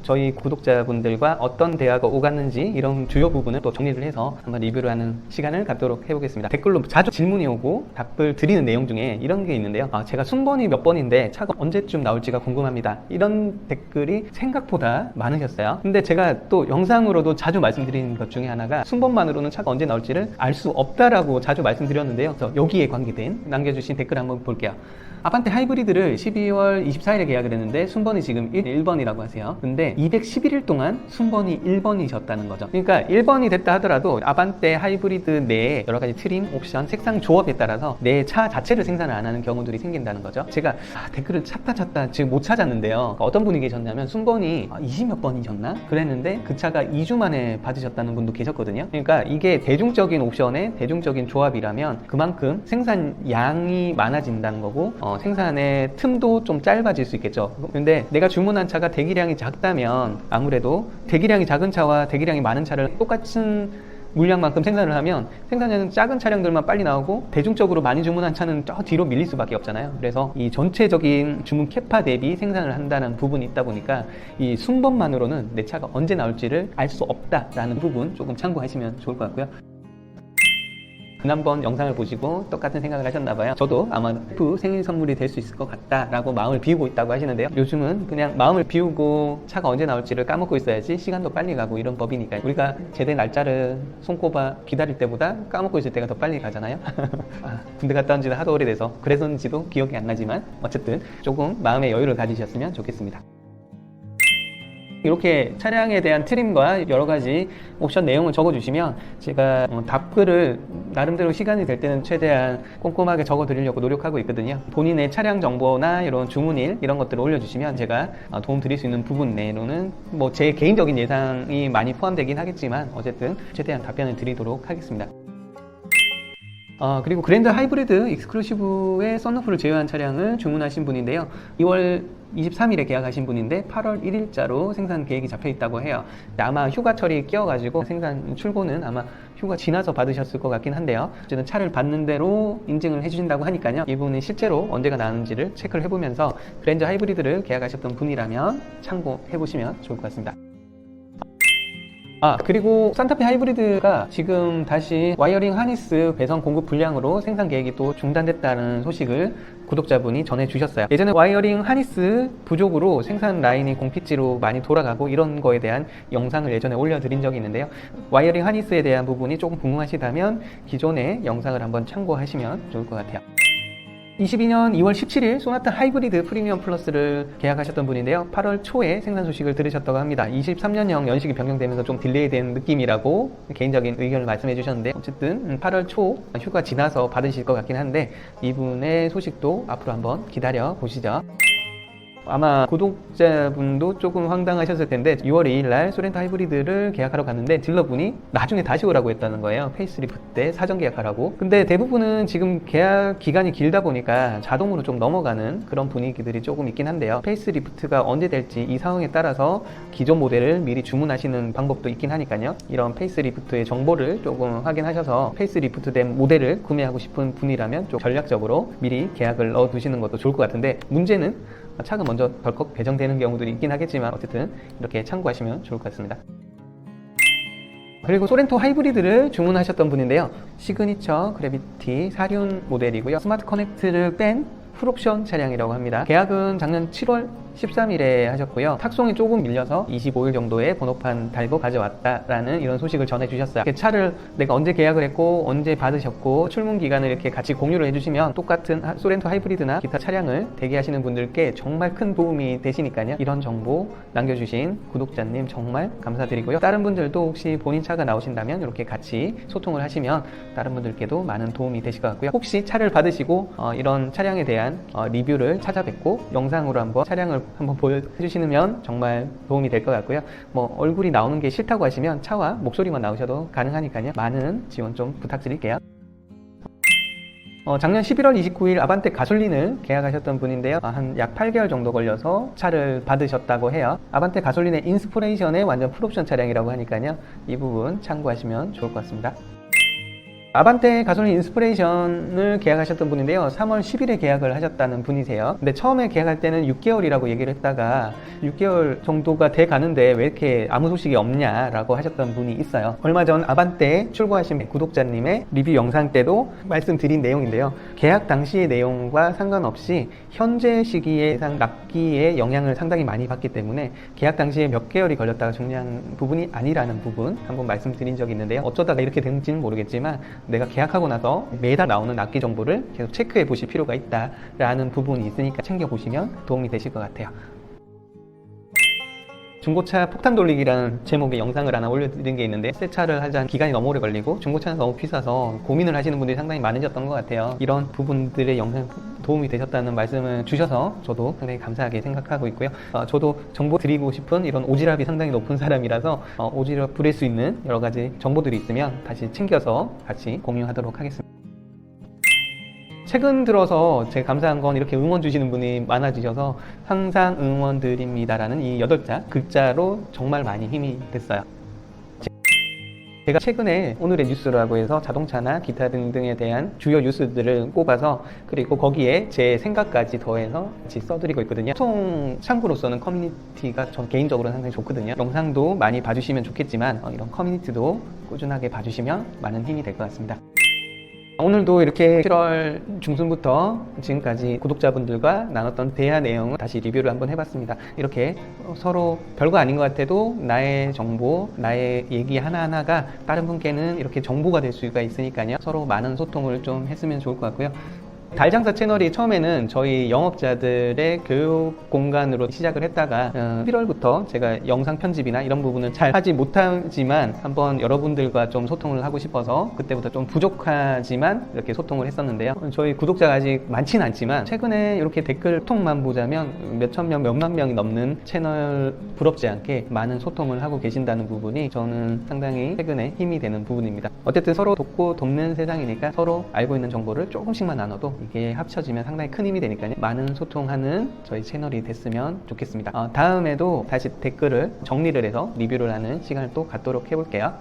저희 구독자분들과 어떤 대화가 오갔는지 이런 주요 부분을 또 정리를 해서 한번 리뷰를 하는 시간을 갖도록 해보겠습니다. 댓글로 자주 질문이 오고 답을 드리는 내용 중에 이런 게 있는데요. 제가 순번이 몇 번인데 차가 언제쯤 나올지가 궁금합니다. 이런 댓글이 생각보다 많으셨어요. 근데 제가 또 영상으로도 자주 말씀드리는 것 중에 하나가 순번만으로는 차가 언제 나올지를 알 수 없다라고 자주 말씀드렸는데요. 그래서 여기에 관계된 남겨주신 댓글 한번 볼게요. 아반떼 하이브리드를 12월 24일에 계약을 했는데 순번이 지금 1번이라고 하세요. 근데 211일 동안 순번이 1번이셨다는 거죠. 그러니까 1번이 됐다 하더라도 아반떼 하이브리드 내에 여러 가지 트림, 옵션, 색상 조합에 따라서 내 차 자체를 생산을 안 하는 경우들이 생긴다는 거죠. 제가 댓글을 찾다 지금 못 찾았는데요. 어떤 분이 계셨냐면 순번이 20몇 번이셨나? 그랬는데 그 차가 2주 만에 받으셨다는 분도 계셨거든요. 그러니까 이게 대중적인 옵션의 대중적인 조합이라면 그만큼 생산량이 많아진다는 거고 생산의 틈도 좀 짧아질 수 있겠죠. 근데 내가 주문한 차가 대기량이 작다면 아무래도 대기량이 작은 차와 대기량이 많은 차를 똑같은 물량만큼 생산을 하면 생산량은 작은 차량들만 빨리 나오고 대중적으로 많이 주문한 차는 저 뒤로 밀릴 수밖에 없잖아요. 그래서 이 전체적인 주문 캐파 대비 생산을 한다는 부분이 있다 보니까 이 순번만으로는 내 차가 언제 나올지를 알 수 없다라는 부분 조금 참고하시면 좋을 것 같고요. 지난번 영상을 보시고 똑같은 생각을 하셨나봐요. 저도 아마 생일 선물이 될 수 있을 것 같다라고 마음을 비우고 있다고 하시는데요. 요즘은 그냥 마음을 비우고 차가 언제 나올지를 까먹고 있어야지 시간도 빨리 가고 이런 법이니까요. 우리가 제대 날짜를 손꼽아 기다릴 때보다 까먹고 있을 때가 더 빨리 가잖아요. 군대 갔다 온 지는 하도 오래돼서 그래서인지도 기억이 안 나지만 어쨌든 조금 마음의 여유를 가지셨으면 좋겠습니다. 이렇게 차량에 대한 트림과 여러 가지 옵션 내용을 적어주시면 제가 답글을 나름대로 시간이 될 때는 최대한 꼼꼼하게 적어 드리려고 노력하고 있거든요. 본인의 차량 정보나 이런 주문일 이런 것들을 올려주시면 제가 도움 드릴 수 있는 부분 내로는 뭐 제 개인적인 예상이 많이 포함되긴 하겠지만 어쨌든 최대한 답변을 드리도록 하겠습니다. 그리고 그랜드 하이브리드 익스클루시브의 썬루프를 제외한 차량을 주문하신 분인데요. 2월 23일에 계약하신 분인데 8월 1일자로 생산 계획이 잡혀 있다고 해요. 아마 휴가철이 끼어가지고 생산 출고는 아마 휴가 지나서 받으셨을 것 같긴 한데요. 어쨌든 차를 받는 대로 인증을 해주신다고 하니까요. 이분이 실제로 언제가 나왔는지를 체크를 해보면서 그랜드 하이브리드를 계약하셨던 분이라면 참고해보시면 좋을 것 같습니다. 그리고 산타페 하이브리드가 지금 다시 와이어링 하니스 배선 공급 불량으로 생산 계획이 또 중단됐다는 소식을 구독자분이 전해주셨어요. 예전에 와이어링 하니스 부족으로 생산 라인이 공피지로 많이 돌아가고 이런 거에 대한 영상을 예전에 올려드린 적이 있는데요. 와이어링 하니스에 대한 부분이 조금 궁금하시다면 기존의 영상을 한번 참고하시면 좋을 것 같아요. 22년 2월 17일 소나타 하이브리드 프리미엄 플러스를 계약하셨던 분인데요. 8월 초에 생산 소식을 들으셨다고 합니다. 23년형 연식이 변경되면서 좀 딜레이 된 느낌이라고 개인적인 의견을 말씀해 주셨는데 어쨌든 8월 초 휴가 지나서 받으실 것 같긴 한데 이분의 소식도 앞으로 한번 기다려 보시죠. 아마 구독자분도 조금 황당하셨을 텐데 6월 2일날 소렌토 하이브리드를 계약하러 갔는데 딜러분이 나중에 다시 오라고 했다는 거예요. 페이스리프트 때 사전 계약하라고. 근데 대부분은 지금 계약 기간이 길다 보니까 자동으로 좀 넘어가는 그런 분위기들이 조금 있긴 한데요. 페이스리프트가 언제 될지 이 상황에 따라서 기존 모델을 미리 주문하시는 방법도 있긴 하니까요. 이런 페이스리프트의 정보를 조금 확인하셔서 페이스리프트된 모델을 구매하고 싶은 분이라면 좀 전략적으로 미리 계약을 넣어 두시는 것도 좋을 것 같은데 문제는 차가 먼저 덜컥 배정되는 경우들이 있긴 하겠지만 어쨌든 이렇게 참고하시면 좋을 것 같습니다. 그리고 소렌토 하이브리드를 주문하셨던 분인데요. 시그니처 그래비티 4륜 모델이고요. 스마트 커넥트를 뺀 풀옵션 차량이라고 합니다. 계약은 작년 7월 13일에 하셨고요. 탁송이 조금 밀려서 25일 정도에 번호판 달고 가져왔다라는 이런 소식을 전해주셨어요. 차를 내가 언제 계약을 했고 언제 받으셨고 출문 기간을 이렇게 같이 공유를 해주시면 똑같은 소렌토 하이브리드나 기타 차량을 대기하시는 분들께 정말 큰 도움이 되시니까요. 이런 정보 남겨주신 구독자님 정말 감사드리고요. 다른 분들도 혹시 본인 차가 나오신다면 이렇게 같이 소통을 하시면 다른 분들께도 많은 도움이 되실 것 같고요. 혹시 차를 받으시고 이런 차량에 대한 리뷰를 찾아뵙고 영상으로 한번 차량을 한번 보여주시면 정말 도움이 될 것 같고요. 뭐 얼굴이 나오는 게 싫다고 하시면 차와 목소리만 나오셔도 가능하니까요. 많은 지원 좀 부탁드릴게요. 작년 11월 29일 아반떼 가솔린을 계약하셨던 분인데요. 한 약 8개월 정도 걸려서 차를 받으셨다고 해요. 아반떼 가솔린의 인스포레이션의 완전 풀옵션 차량이라고 하니까요. 이 부분 참고하시면 좋을 것 같습니다. 아반떼 가솔린 인스프레이션을 계약하셨던 분인데요. 3월 10일에 계약을 하셨다는 분이세요. 근데 처음에 계약할 때는 6개월이라고 얘기를 했다가 6개월 정도가 돼 가는데 왜 이렇게 아무 소식이 없냐라고 하셨던 분이 있어요. 얼마 전 아반떼 출고하신 구독자님의 리뷰 영상 때도 말씀드린 내용인데요. 계약 당시의 내용과 상관없이 현재 시기에 납기에 영향을 상당히 많이 받기 때문에 계약 당시에 몇 개월이 걸렸다가 중요한 부분이 아니라는 부분 한번 말씀드린 적이 있는데요. 어쩌다가 이렇게 된지는 모르겠지만 내가 계약하고 나서 매달 나오는 납기 정보를 계속 체크해 보실 필요가 있다라는 부분이 있으니까 챙겨보시면 도움이 되실 것 같아요. 중고차 폭탄 돌리기라는 제목의 영상을 하나 올려드린 게 있는데 새 차를 하자 기간이 너무 오래 걸리고 중고차는 너무 비싸서 고민을 하시는 분들이 상당히 많으셨던 것 같아요. 이런 부분들의 영상 도움이 되셨다는 말씀을 주셔서 저도 상당히 감사하게 생각하고 있고요. 저도 정보 드리고 싶은 이런 오지랖이 상당히 높은 사람이라서 오지랖 부릴 수 있는 여러 가지 정보들이 있으면 다시 챙겨서 같이 공유하도록 하겠습니다. 최근 들어서 제가 감사한 건 이렇게 응원 주시는 분이 많아지셔서 항상 응원드립니다라는 이 8자 글자로 정말 많이 힘이 됐어요. 제가 최근에 오늘의 뉴스라고 해서 자동차나 기타 등등에 대한 주요 뉴스들을 꼽아서 그리고 거기에 제 생각까지 더해서 같이 써드리고 있거든요. 소통 창구로서는 커뮤니티가 전 개인적으로는 상당히 좋거든요. 영상도 많이 봐주시면 좋겠지만 이런 커뮤니티도 꾸준하게 봐주시면 많은 힘이 될 것 같습니다. 오늘도 이렇게 7월 중순부터 지금까지 구독자분들과 나눴던 대화 내용을 다시 리뷰를 한번 해봤습니다. 이렇게 서로 별거 아닌 것 같아도 나의 정보, 나의 얘기 하나하나가 다른 분께는 이렇게 정보가 될 수가 있으니까요. 서로 많은 소통을 좀 했으면 좋을 것 같고요. 달장사 채널이 처음에는 저희 영업자들의 교육 공간으로 시작을 했다가 11월부터 제가 영상 편집이나 이런 부분을 잘 하지 못하지만 한번 여러분들과 좀 소통을 하고 싶어서 그때부터 좀 부족하지만 이렇게 소통을 했었는데요. 저희 구독자가 아직 많지는 않지만 최근에 이렇게 댓글 소통만 보자면 몇천 명, 몇만 명이 넘는 채널 부럽지 않게 많은 소통을 하고 계신다는 부분이 저는 상당히 최근에 힘이 되는 부분입니다. 어쨌든 서로 돕고 돕는 세상이니까 서로 알고 있는 정보를 조금씩만 나눠도 이게 합쳐지면 상당히 큰 힘이 되니까요. 많은 소통하는 저희 채널이 됐으면 좋겠습니다. 다음에도 다시 댓글을 정리를 해서 리뷰를 하는 시간을 또 갖도록 해볼게요.